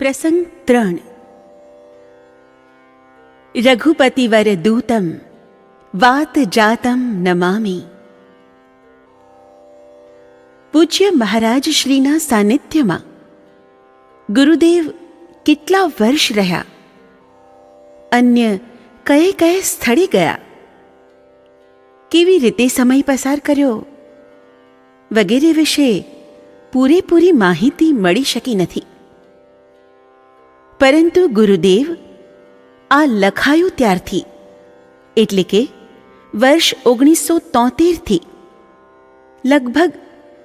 પ્રસંગ 3 રઘુપતિવર દૂતમ વાત જાતમ નમામિ. પૂજ્ય મહારાજ શ્રીના સાનિધ્યમાં ગુરુદેવ કેટલા વર્ષ રહ્યા, અન્ય કયે કયે સ્થળે ગયા, કેવી રીતે સમય પસાર કર્યો વગેરે વિશે પૂરેપૂરી માહિતી મળી શકી નથી. પરંતુ ગુરુદેવ આ લખાયું ત્યારથી, એટલે કે વર્ષ 1973થી લગભગ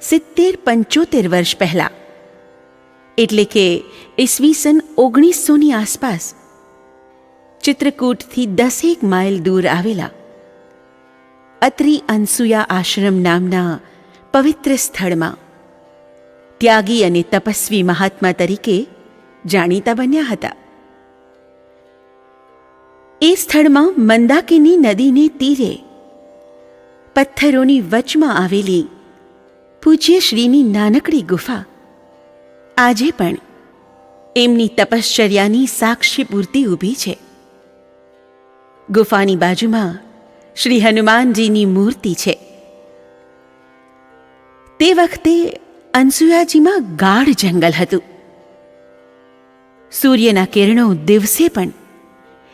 70-75 વર્ષ પહેલાં, એટલે કે ઈસવીસન 1900ની આસપાસ ચિત્રકૂટથી 10 માઇલ દૂર આવેલા અત્રિ અનસૂયા આશ્રમ નામના પવિત્ર સ્થળમાં ત્યાગી અને તપસ્વી મહાત્મા તરીકે જાણીતા બન્યા હતા. એ સ્થળમાં મંદાકિની નદીને તીરે પથ્થરોની વચમાં આવેલી પૂજ્ય શ્રીની નાનકડી ગુફા આજે પણ એમની તપશ્ચર્યાની સાક્ષી પૂરતી ઊભી છે. ગુફાની બાજુમાં શ્રી હનુમાનજીની મૂર્તિ છે. તે વખતે અનસૂયાજીમાં ગાઢ જંગલ હતું. સૂર્યના કિરણો દિવસે પણ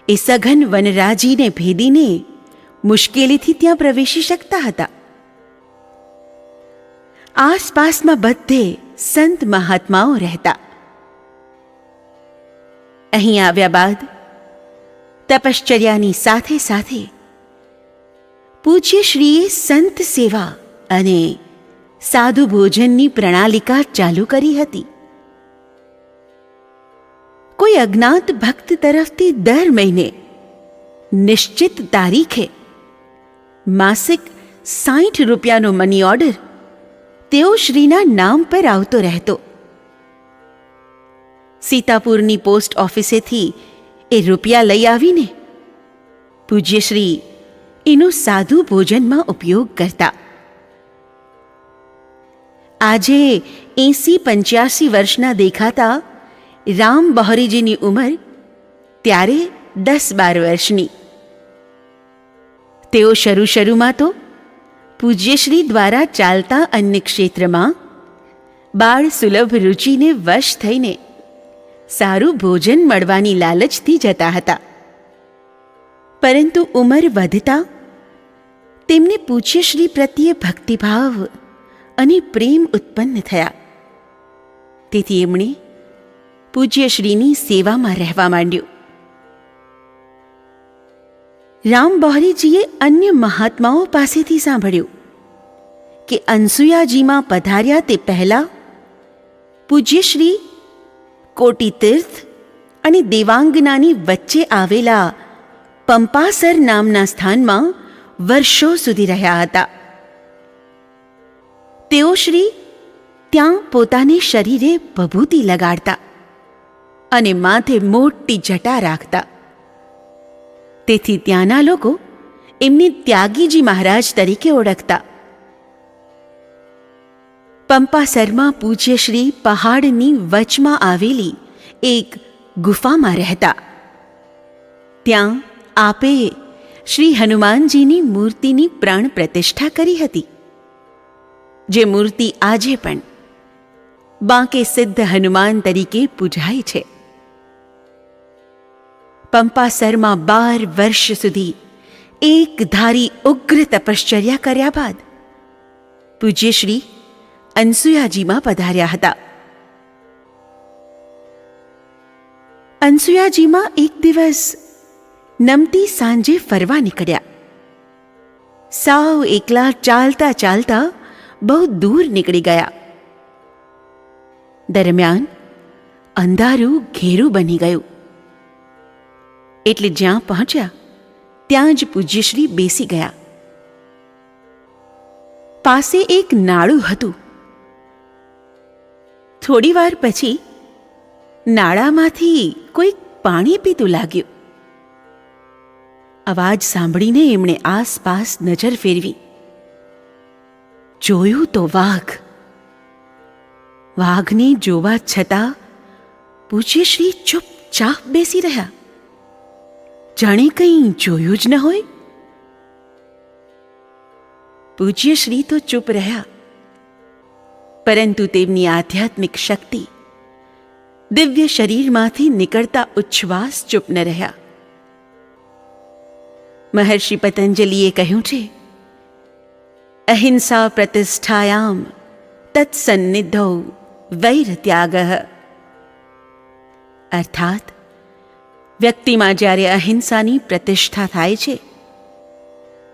એ સઘન વનરાજીને ભેદીને મુશ્કેલીથી ત્યાં પ્રવેશી શકતા હતા. આસપાસમાં બધે સંત મહાત્માઓ રહેતા. અહીં આવ્યા બાદ તપશ્ચર્યાની સાથે સાથે પૂજ્ય શ્રીએ સંત સેવા અને સાધુ ભોજનની પ્રણાલિકા ચાલુ કરી હતી. કોઈ અજ્ઞાત ભક્ત તરફથી દર મહિને નિશ્ચિત તારીખે માસિક 60 રૂપિયાનો મની ઓર્ડર તેઓ શ્રીના નામ પર આવતો રહેતો. સીતાપુરની પોસ્ટ ઓફિસેથી એ રૂપિયા લઈ આવીને પૂજ્ય શ્રી એનો સાધુ ભોજનમાં ઉપયોગ કરતા. આજે 80-85 વર્ષના દેખાતા રામ બહોરીજીની ઉંમર ત્યારે 10-12 વર્ષની. તેઓ શરૂમાં તો પૂજ્યશ્રી દ્વારા ચાલતા અન્ય ક્ષેત્રમાં બાળ સુલભ રુચિને વશ થઈને સારું ભોજન મળવાની લાલચથી જતા હતા. પરંતુ ઉંમર વધતા તેમને પૂજ્યશ્રી પ્રત્યે ભક્તિભાવ અને પ્રેમ ઉત્પન્ન થયા. તેથી એમણે પૂજ્યશ્રીની સેવામાં રહેવા માંડ્યું. રામ બહોરીજીએ અન્ય મહાત્માઓ પાસેથી સાંભળ્યું કે અનસૂયાજીમાં પધાર્યા તે પહેલાં પૂજ્યશ્રી કોટિતીર્થ અને દેવાંગનાની વચ્ચે આવેલા પંપાસર નામના સ્થાનમાં વર્ષો સુધી રહ્યા હતા. તેઓ શ્રી ત્યાં પોતાને શરીરે ભભૂતિ લગાડતા અને માથે મોટી જટા રાખતા. તેથી ત્યાંના લોકો એમને ત્યાગીજી મહારાજ તરીકે ઓળખતા. પંપાસરમાં પૂજ્યશ્રી પહાડની વચમાં આવેલી એક ગુફામાં રહેતા. ત્યાં આપે શ્રી હનુમાનજીની મૂર્તિની પ્રાણ પ્રતિષ્ઠા કરી હતી, જે મૂર્તિ આજે પણ બાંકે સિદ્ધ હનુમાન તરીકે પૂજાય છે. પંપાસરમાં 12 વર્ષ સુધી એક ધારી ઉગ્ર તપશ્ચર્યા કર્યા બાદ પૂજ્યશ્રી અનસૂયાજીમાં પધાર્યા હતા. અનસૂયાજીમાં એક દિવસ નમતી સાંજે ફરવા નીકળ્યા. સાવ એકલા ચાલતા ચાલતા બહુ દૂર નીકળી ગયા. દરમિયાન અંધારું ઘેરું બની ગયું. એટલે જ્યાં પહોંચ્યા ત્યાં જ પૂજ્યશ્રી બેસી ગયા. પાસે એક નાળું હતું. થોડી વાર પછી નાળામાંથી કોઈ પાણી પીતું લાગ્યું. અવાજ સાંભળીને એમણે આસપાસ નજર ફેરવી. જોયું તો વાઘ. વાઘને જોવા છતાં પૂજ્ય શ્રી ચૂપચાપ બેસી રહ્યા, જાણે કંઈ જોયું જ ન હોય. પૂજ્ય શ્રી તો ચૂપ રહ્યા, પરંતુ તેમની આધ્યાત્મિક શક્તિ, દિવ્ય શરીરમાંથી નીકળતા ઉચ્છ્વાસ ચૂપ ન રહ્યા. મહર્ષિ પતંજલિએ કહ્યું છે, અહિંસા પ્રતિષ્ઠાયામ તત્સન્નિધૌ વૈરત્યાગ. અર્થાત વ્યક્તિમાં જ્યારે અહિંસાની પ્રતિષ્ઠા થાય છે,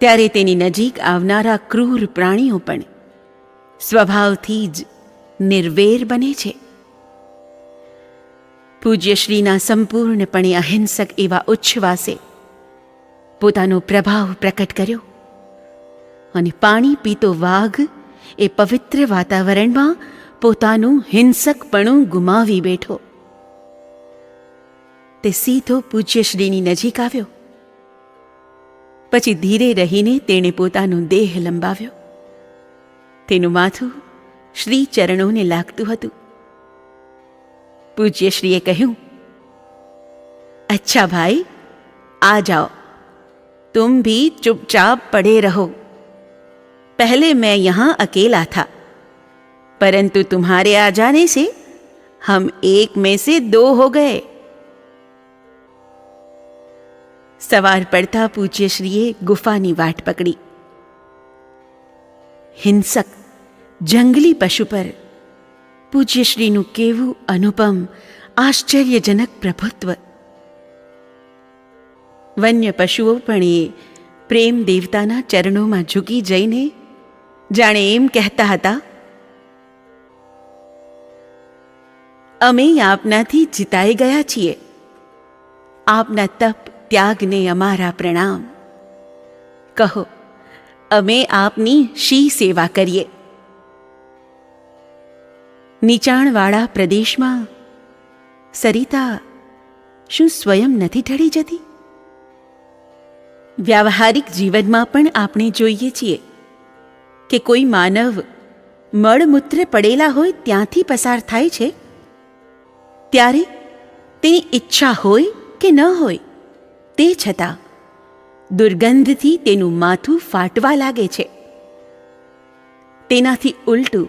ત્યારે તેની નજીક આવનારા ક્રૂર પ્રાણીઓ પણ સ્વભાવથી જ નિર્વેર બને છે. પૂજ્ય શ્રીના સંપૂર્ણપણે અહિંસક એવા ઉચ્છ્વાસે પોતાનો પ્રભાવ પ્રકટ કર્યો અને પાણી પીતો વાઘ એ પવિત્ર વાતાવરણમાં પોતાનું હિંસકપણું ગુમાવી બેઠો. તે સીધો પૂજ્ય શ્રીની નજીક આવ્યો. પછી ધીરે રહીને તેણે પોતાનો દેહ લંબાવ્યો. તેનું માથું શ્રી ચરણોને લાગતું હતું. પૂજ્ય શ્રીએ કહ્યું, અચ્છા ભાઈ, आ जाओ, तुम भी चुपचाप पड़े रहो. पहले मैं यहाँ अकेला था, परंतु तुम्हारे आ जाने से हम एक में से दो हो गए. सवार पड़ता पूज्य श्रीए गुफानी वाट पकड़ी. हिंसक जंगली पशु पर पूज्य श्रीનું કેવું અનુપમ આશ્ચર્યજનક પ્રભુત્વ. વન્ય પશુઓ પણ એ પ્રેમ દેવતાના ચરણોમાં ઝૂકી જઈને જાણે એમ કહેતા હતા, અમે આપનાથી જીતાઈ ગયા છીએ. આપના તપ ત્યાગને અમારા પ્રણામ. કહો, અમે આપની શી સેવા કરીએ? નીચાણવાળા પ્રદેશમાં સરિતા શું સ્વયં નથી ઢળી જતી? વ્યાવહારિક જીવનમાં પણ આપણે જોઈએ છીએ કે કોઈ માનવ મળમૂત્ર પડેલા હોય ત્યાંથી પસાર થાય છે, ત્યારે તેની ઈચ્છા હોય કે ન હોય, તે છતાં દુર્ગંધથી તેનું માથું ફાટવા લાગે છે. તેનાથી ઉલટું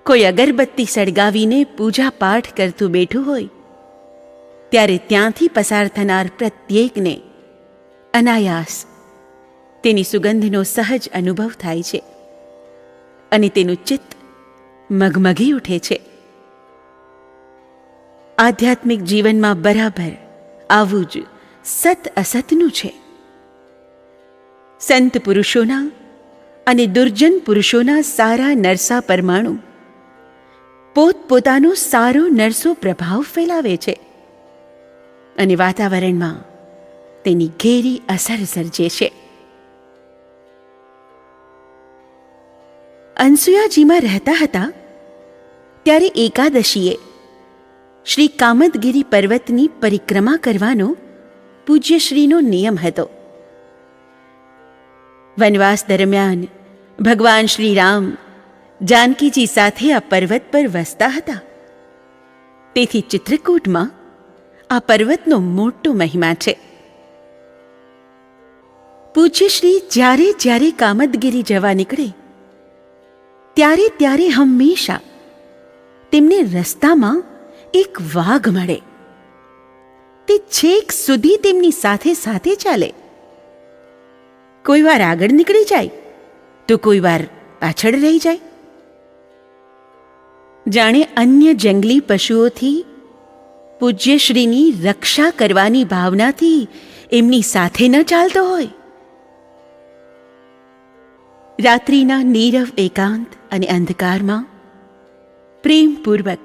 કોઈ અગરબત્તી સળગાવીને પૂજા પાઠ કરતું બેઠું હોય, ત્યારે ત્યાંથી પસાર થનાર પ્રત્યેકને અનાયાસ તેની સુગંધનો સહજ અનુભવ થાય છે અને તેનું ચિત્ત મગમગી ઉઠે છે. આધ્યાત્મિક જીવનમાં બરાબર આવું જ સત અસતનું છે. સંત પુરુષોના અને દુર્જન પુરુષોના સારા નરસા પરમાણુ પોતપોતાનો સારો નરસો પ્રભાવ ફેલાવે છે અને વાતાવરણમાં તેની ઘેરી અસર સર્જે છે. અનસુયાજીમાં રહેતા હતા ત્યારે એકાદશીએ શ્રી કામદગીરી પર્વતની પરિક્રમા કરવાનો પૂજ્ય શ્રીનો નિયમ હતો. વનવાસ દરમિયાન ભગવાન શ્રી રામ જાનકીજી સાથે આ પર્વત પર વસતા હતા. તેથી ચિત્રકૂટમાં આ પર્વતનો મોટો મહિમા છે. પૂજ્ય શ્રી જ્યારે જ્યારે કામદગીરી જવા નીકળે, ત્યારે ત્યારે હંમેશા તેમને રસ્તામાં એક વાઘ મળે. તે છેક સુધી તેમની સાથે સાથે ચાલે. કોઈ વાર આગળ નીકળી જાય તો કોઈ વાર પાછળ રહી જાય. જાણે અન્ય જંગલી પશુઓથી પૂજ્યશ્રીની રક્ષા કરવાની ભાવનાથી એમની સાથે ન ચાલતો હોય. રાત્રિના નીરવ એકાંત અને અંધકારમાં પ્રેમપૂર્વક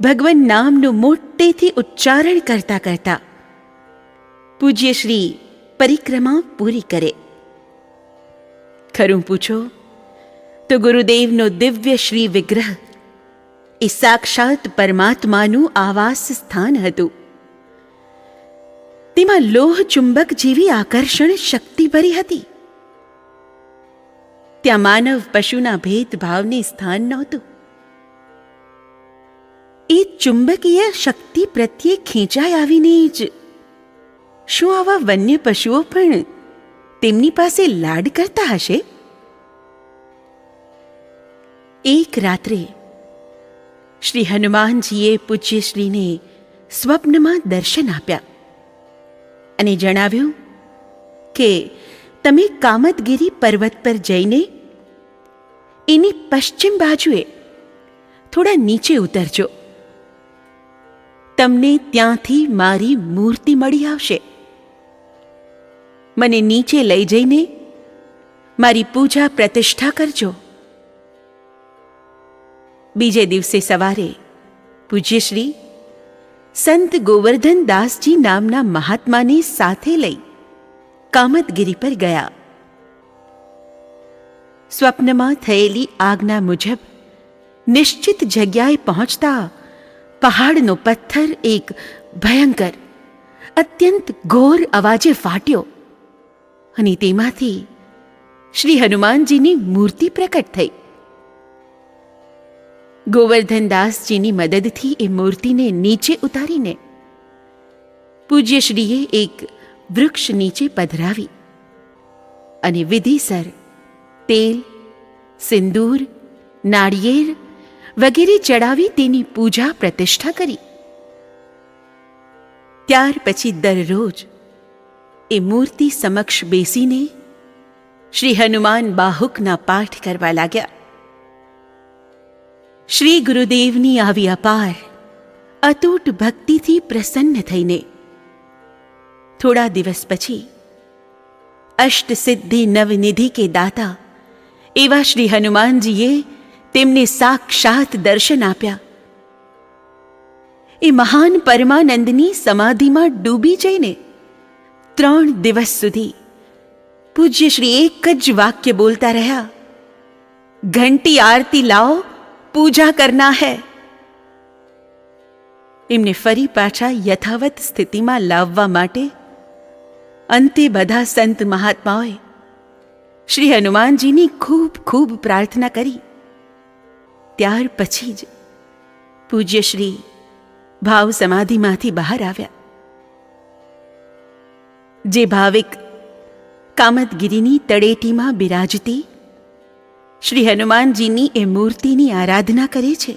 ભગવાન નામનું મોટેથી ઉચ્ચારણ કરતા કરતા પૂજ્યશ્રી પરિક્રમા પૂરી કરે. ખરું પૂછો તો ગુરુદેવનો દિવ્ય શ્રી વિગ્રહ એ સાક્ષાત પરમાત્માનું આવાસ સ્થાન હતું. તેમાં લોહ ચુંબક જેવી આકર્ષણ શક્તિ ભરી હતી. ત્યાં માનવ પશુના ભેદભાવને સ્થાન નહોતું. એ ચુંબકીય શક્તિ પ્રત્યે ખેંચાઈ આવીને જ શું આવા વન્ય પશુઓ પણ તેમની પાસે લાડ કરતા હશે? એક રાત્રે શ્રી હનુમાનજીએ પૂજ્યશ્રીને સ્વપ્નમાં દર્શન આપ્યા અને જણાવ્યું કે તમે કામદગીરી પર્વત પર જઈને એની પશ્ચિમ બાજુએ થોડા નીચે ઉતરજો. તમને ત્યાંથી મારી મૂર્તિ મળી આવશે. મને નીચે લઈ જઈને મારી પૂજા પ્રતિષ્ઠા કરજો. બીજે દિવસે સવારે પૂજ્યશ્રી સંત ગોવર્ધન દાસજી નામના મહાત્માને સાથે લઈ કામદગીરી પર ગયા. સ્વપ્નમાં થયેલી આજ્ઞા મુજબ નિશ્ચિત જગ્યાએ પહોંચતા પહાડનો પથ્થર એક ભયંકર અત્યંત ઘોર અવાજે ફાટ્યો અને તેમાંથી શ્રી હનુમાનજીની મૂર્તિ પ્રકટ થઈ. ગોવર્ધનદાસજીની મદદથી એ મૂર્તિને નીચે ઉતારીને પૂજ્યશ્રીએ એક વૃક્ષ નીચે પધરાવી અને વિધિસર તેલ, સિંદૂર, નાળિયેર વગેરે ચડાવી તેની પૂજા પ્રતિષ્ઠા કરી. ત્યાર પછી દરરોજ એ મૂર્તિ સમક્ષ બેસીને શ્રી હનુમાન બાહુકના પાઠ કરવા લાગ્યા. શ્રી ગુરુદેવની આવી અપાર અતૂટ ભક્તિથી પ્રસન્ન થઈને થોડા દિવસ પછી અષ્ટસિદ્ધિ નવનિધિ કે દાતા એવા શ્રી હનુમાનજીએ તેમને સાક્ષાત દર્શન આપ્યા. એ મહાન પરમાનંદની સમાધિમાં ડૂબી જઈને 3 દિવસ સુધી પૂજ્ય શ્રી એક જ વાક્ય બોલતા રહ્યા, ઘંટી આરતી લાઓ, પૂજા કરના હૈ. એમને ફરી પાછા યથાવત સ્થિતિમાં લાવવા માટે અંતે બધા સંત મહાત્માઓએ શ્રી હનુમાનજીની ખૂબ ખૂબ પ્રાર્થના કરી. ત્યાર પછી જ પૂજ્યશ્રી ભાવ સમાધિમાંથી બહાર આવ્યા. જે ભાવિક કામદગીરીની તળેટીમાં બિરાજતી શ્રી હનુમાનજીની એ મૂર્તિની આરાધના કરે છે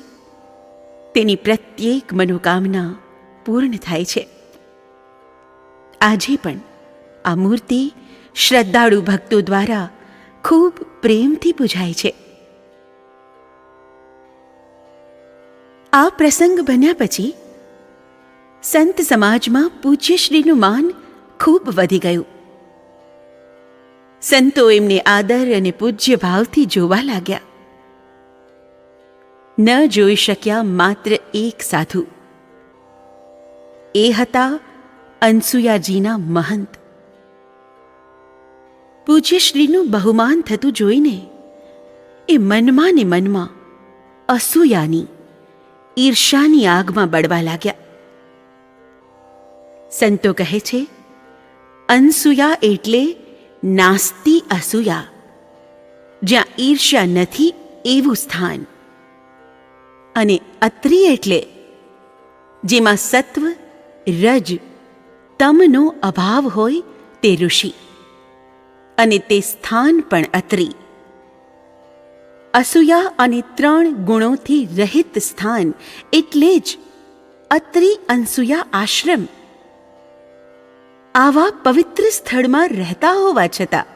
તેની પ્રત્યેક મનોકામના પૂર્ણ થાય છે. આજે પણ આ મૂર્તિ શ્રદ્ધાળુ ભક્તો દ્વારા ખૂબ પ્રેમથી પૂજાય છે. આ પ્રસંગ બન્યા પછી સંત સમાજમાં પૂજ્યશ્રીનું માન ખૂબ વધી ગયું. સંતો એમને આદર અને પૂજ્ય ભાવથી જોવા લાગ્યા. ન જોઈ શક્યા માત્ર એક સાધુ. એ હતા અનસુયાજીના મહંત. પૂજ્યશ્રીનું બહુમાન થતું જોઈને એ મનમાં ને મનમાં અસૂયાની ઈર્ષાની આગમાં બળવા લાગ્યા. સંતો કહે છે, અનસૂયા એટલે નાસ્તિ અસૂયા, જ્યાં ઈર્ષ્યા નથી એવું સ્થાન. અને અત્રિ એટલે જેમાં સત્વ, રજ, તમનો અભાવ હોય તે ઋષિ, અને તે સ્થાન પણ અત્રિ. અસૂયા અને 3 ગુણોથી રહિત સ્થાન એટલે જ અત્રિ અનસૂયા આશ્રમ. આવા પવિત્ર સ્થળમાં રહેતા હોવા છતાં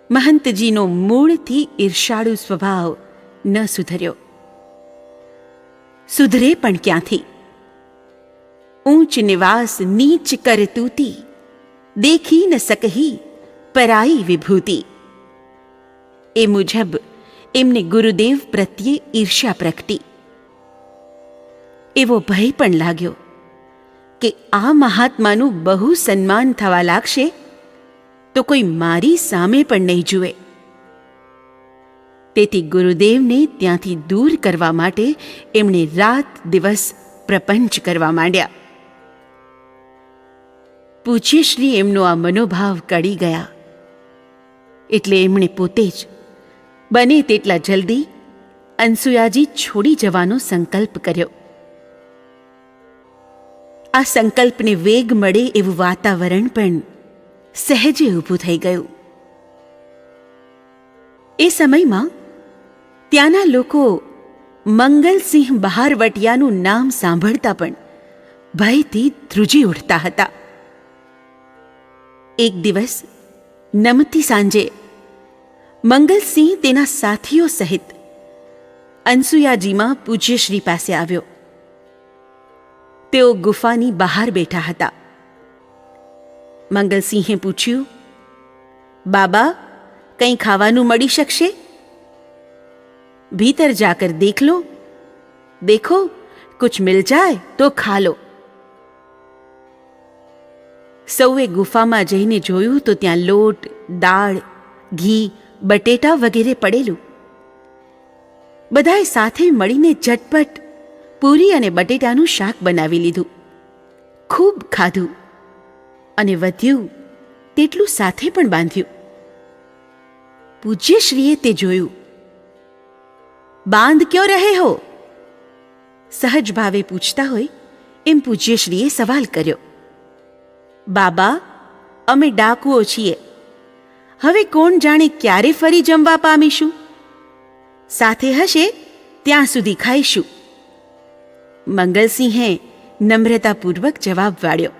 મહંતજીનો મૂળથી ઈર્ષાળુ સ્વભાવ ન સુધર્યો. સુધરે પણ ક્યાંથી? ઊંચ નિવાસ નીચ કર તૂતી, દેખી ન શકહી પરાઈ વિભૂતિ. એ મુજબ એમને ગુરુદેવ પ્રત્યે ઈર્ષ્યા પ્રગટી. એવો ભય પણ લાગ્યો કે આ મહાત્માનું બહુ સન્માન થવા લાગશે તો કોઈ મારી સામે પણ નહીં જુએ. તેથી ગુરુદેવને ત્યાંથી દૂર કરવા માટે એમણે રાત દિવસ પ્રપંચ કરવા માંડ્યા. પૂજ્યશ્રી એમનો આ મનોભાવ કળી ગયા એટલે એમણે પોતે જ બને તેટલા જલ્દી અનસૂયાજી છોડી જવાનો સંકલ્પ કર્યો. આ સંકલ્પને વેગ મળે એવું વાતાવરણ પણ સહેજે ઊભું થઈ ગયું. એ સમયમાં ત્યાંના લોકો મંગલસિંહ બહારવટિયાનું નામ સાંભળતા પણ ભયથી ધ્રુજી ઉઠતા હતા. એક દિવસ નમતી સાંજે મંગલસિંહ તેના સાથીઓ સહિત અનસૂયાજીમાં પૂજ્યશ્રી પાસે આવ્યો. તેઓ ગુફાની બહાર બેઠા હતા. મંગલસિંહે પૂછ્યું, બાબા, કંઈ ખાવાનું મળી શકશે? ભીતર જાકર દેખ લો, દેખો કુછ મિલ જાય તો ખા લો. સૌએ ગુફામાં જઈને જોયું તો ત્યાં લોટ, દાળ, ઘી, બટેટા વગેરે પડેલું. બધાએ સાથે મળીને ઝટપટ પૂરી અને બટેટાનું શાક બનાવી લીધું. ખૂબ ખાધું અને વધ્યું તેટલું સાથે પણ બાંધ્યું. પૂજ્યશ્રીએ તે જોયું. બાંધ ક્યો રહે હો? સહજ ભાવે પૂછતા હોય એમ પૂજ્યશ્રીએ સવાલ કર્યો. બાબા, અમે ડાકુઓ છીએ. હવે કોણ જાણે ક્યારે ફરી જમવા પામીશું. સાથે હશે ત્યાં સુધી ખાઈશું. મંગલસિંહે નમ્રતાપૂર્વક જવાબ વાળ્યો.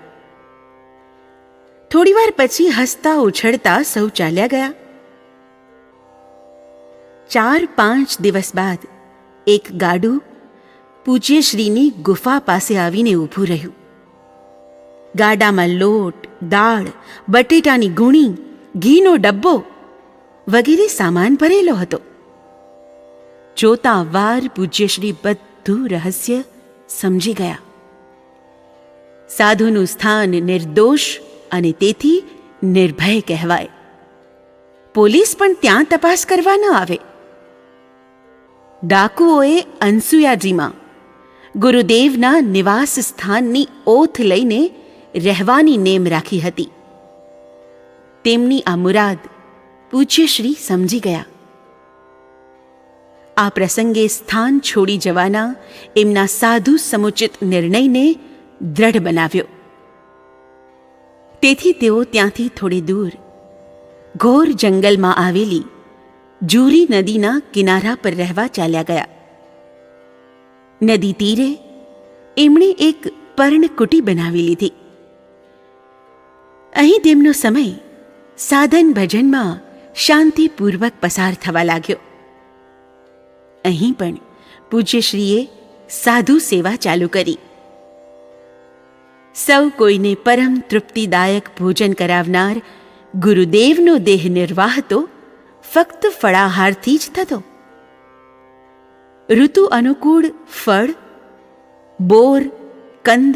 થોડીવાર પછી હસતા ઉછળતા સૌ ચાલ્યા ગયા. 4-5 દિવસ બાદ એક ગાડું પૂજ્યશ્રીની ગુફા પાસે આવીને ઊભું રહ્યું. ગાડામાં લોટ, દાળ, બટેટાની ગુણી, ઘીનો ડબ્બો વગેરે સામાન ભરેલો હતો. જોતા વાર પૂજ્યશ્રી બધું રહસ્ય સમજી ગયા. સાધુનું સ્થાન નિર્દોષ અને તેથી નિર્ભય કહેવાય. પોલીસ પણ ત્યાં તપાસ કરવા ન આવે. ડાકુઓએ અનસૂયાજીમાં ગુરુદેવના નિવાસ સ્થાનની ઓથ લઈને રહેવાની નેમ રાખી હતી. તેમની આ મુરાદ પૂજ્યશ્રી સમજી ગયા. આ પ્રસંગે સ્થાન છોડી જવાના એમના સાધુ સમુચિત નિર્ણયને દ્રઢ બનાવ્યો. તેથી તેઓ ત્યાંથી થોડે દૂર ઘોર જંગલમાં આવેલી જુરી નદીના કિનારા પર રહેવા ચાલ્યા ગયા. નદી તીરે એમણે એક પર્ણકુટી બનાવી લીધી. અહીં તેમનો સમય સાધન ભજનમાં શાંતિપૂર્વક પસાર થવા લાગ્યો. અહીં પણ પૂજ્યશ્રીએ સાધુ સેવા ચાલુ કરી. સૌ કોઈને પરમ તૃપ્તિદાયક ભોજન કરાવનાર ગુરુદેવનો દેહ નિર્વાહ તો ફક્ત ફળાહારથી જ થતો. ઋતુ અનુકૂળ ફળ, બોર, કંદ,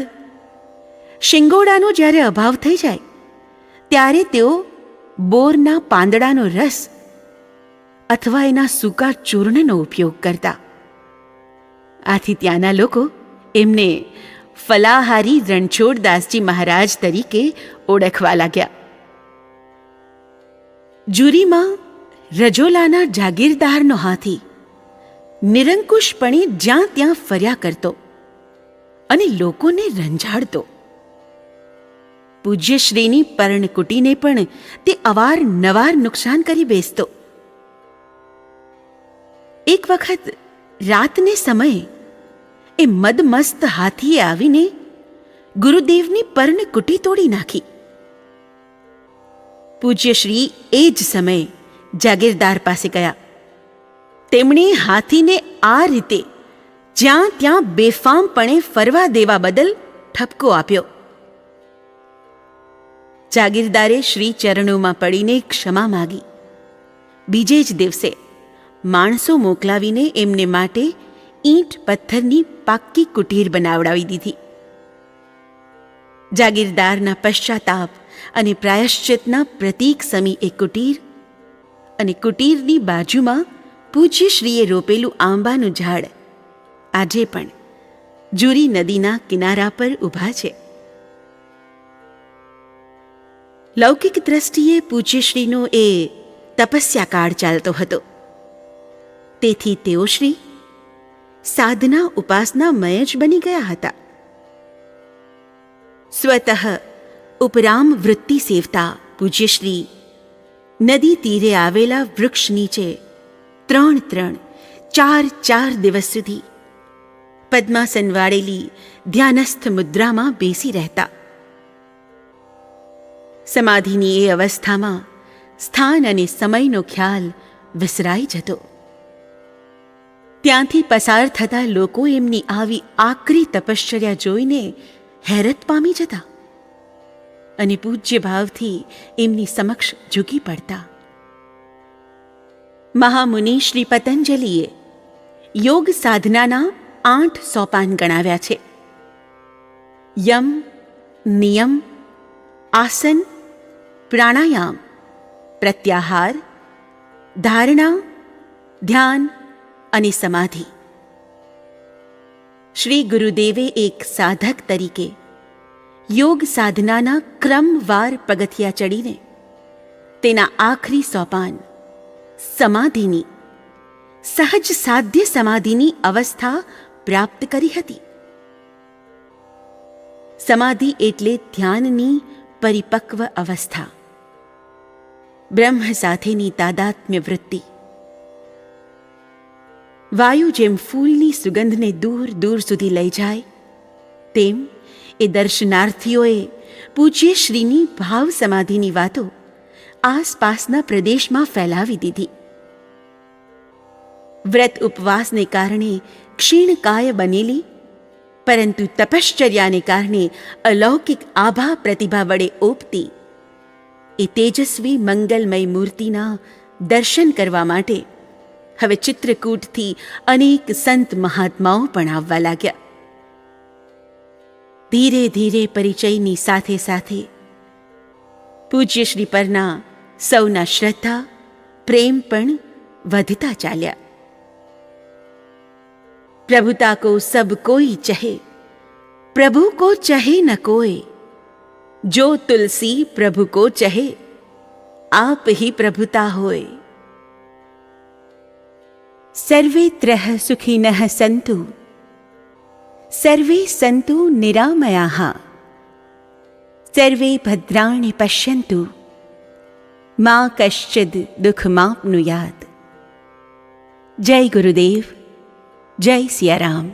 શિંગોડાનો જ્યારે અભાવ થઈ જાય ત્યારે તેઓ બોરના પાંદડાનો રસ અથવા એના સૂકા ચૂર્ણનો ઉપયોગ કરતા. આથી ત્યાંના લોકો એમને ફલાહારી રણછોડદાસજી મહારાજ તરીકે ઓળખવા લાગ્યા. જુરીમાં રજોલાના જાગીરદારનો હાથી નિરંકુશપણે જ્યાં ત્યાં ફર્યા કરતો અને લોકોને રંજાડતો. પૂજ્યશ્રીની પર્ણકુટીને પણ તે અવારનવાર નુકસાન કરી બેસતો. એક વખત રાતને સમયે એ મદમસ્ત હાથીએ આવીને ગુરુદેવની પર્ણકુટી તોડી નાખી. પૂજ્યશ્રી એ જ સમયે જાગીરદાર પાસે ગયા. તેમણે હાથીને આ રીતે જ્યાં ત્યાં બેફામપણે ફરવા દેવા બદલ ઠપકો આપ્યો. જાગીરદારે શ્રી ચરણોમાં પડીને ક્ષમા માગી. બીજે જ દિવસે માણસો મોકલાવીને એમને માટે ઈંટ પથ્થરની પાક્કી કુટીર બનાવડાવી દીધી. જાગીરદારના પશ્ચાતાપ અને પ્રાયશ્ચિતના પ્રતીક સમી એ કુટીર અને કુટીરની બાજુમાં પૂજ્યશ્રીએ રોપેલું આંબાનું ઝાડ આજે પણ જુરી નદીના કિનારા પર ઊભા છે. લૌકિક દ્રષ્ટિએ પૂજ્યશ્રીનો એ તપસ્યા કાળ ચાલતો હતો. તેથી તેઓ શ્રી સાધના ઉપાસનામય જ બની ગયા હતા. સ્વતઃ ઉપરામ વૃત્તિ સેવતા પૂજ્યશ્રી નદી તીરે આવેલા વૃક્ષ નીચે 3-3, 4-4 દિવસ સુધી પદ્માસન વાળેલી ધ્યાનસ્થ મુદ્રામાં બેસી રહેતા. સમાધિની એ અવસ્થામાં સ્થાન અને સમયનો ખ્યાલ વિસરાઈ જતો. ત્યાંથી પસાર થતા લોકો એમની આવી આકરી તપશ્ચર્યા જોઈને હેરત પામી જતા અને પૂજ્ય ભાવથી એમની સમક્ષ ઝૂકી પડતા. મહામુનિ શ્રી પતંજલિએ યોગ સાધનાના 8 સોપાન ગણાવ્યા છે. યમ, નિયમ, આસન, પ્રાણાયામ, પ્રત્યાહાર, ધારણા, ધ્યાન અને સમાધિ. શ્રી ગુરુદેવે એક સાધક તરીકે યોગ સાધનાના ક્રમવાર પગથિયા ચડીને તેના આખરી સોપાન સમાધિની, સહજ સાધ્ય સમાધિની અવસ્થા પ્રાપ્ત કરી હતી. સમાધિ એટલે ધ્યાનની પરિપક્વ અવસ્થા, બ્રહ્મ સાથેની તાદાત્મ્ય વૃત્તિ. વાયુ જેમ ફૂલની સુગંધને દૂર દૂર સુધી લઈ જાય તેમ એ દર્શનાર્થીઓએ પૂજ્ય શ્રીની ભાવ સમાધિની વાતો આસપાસના પ્રદેશમાં ફેલાવી દીધી. વ્રત ઉપવાસને કારણે ક્ષીણકાય બનેલી પરંતુ તપશ્ચર્યાને કારણે અલૌકિક આભા પ્રતિભા વડે ઓપતી એ તેજસ્વી મંગલમય મૂર્તિના દર્શન કરવા માટે હવે ચિત્રકૂટથી અનેક સંત મહાત્માઓ પણ આવવા લાગ્યા. ધીરે ધીરે પરિચયની સાથે સાથે પૂજ્ય શ્રી પરના સૌના શ્રદ્ધા પ્રેમ પણ વધતા ચાલ્યા. પ્રભુતા કો સબ કોઈ ચહે, પ્રભુ કો ચહે ન કોઈ, જો તુલસી પ્રભુ કો ચહે, આપ ही પ્રભુતા હોય. સર્વે ત્રહ સુખિનઃ સંતુ, સર્વે સંતુ નિરામયાઃ, સર્વે ભદ્રાણિ પશ્યन्तु, મા કશ્ચિદ દુઃખમાપ્નુયાત. જય ગુરુદેવ, જય સિયારામ.